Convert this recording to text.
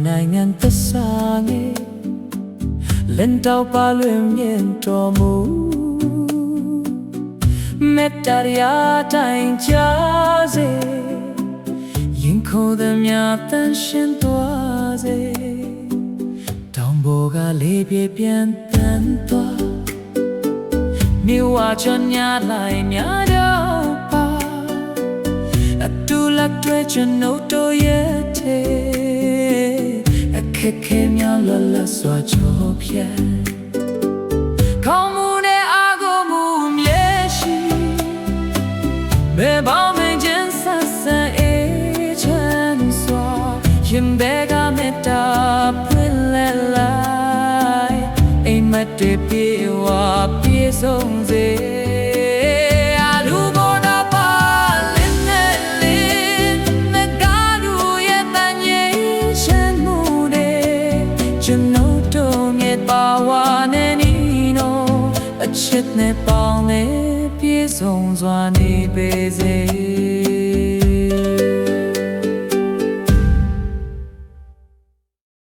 နိုင်ငံသစ္စာငယ်လန်တောက်ပါလွင်မြင်တော်မူမေတ္တာရာတိုင်းကြစေရင်ခုန်သမျှတန်ရှင်းသွားစေတောင်ပေါ်ကလေးပြေပြန်တန်သွားမြေဝါချွန်ညာလိုက်များတော့ပါအတူလက်တွေ့ကျွန်ုပ်တို့ရဲ့ထဲခက်ခဲများလွတ်လပ်စွာချိုးဖျက်ကောင်းမှုနဲ့အားကိုးမှုမြဲရှိဘယ်ပေါင်းမင်းချင်းဆက်ဆံအေးချမ်းစွာရင်ဘဲကမေတ္တာဖွင့်လဲလိုက်အိမ်မက်တွေပြေဝပြေဆုံးစေချစ်နဲ့ပေါင်းနဲ့ပြေဆုံးစွာနေပေစေ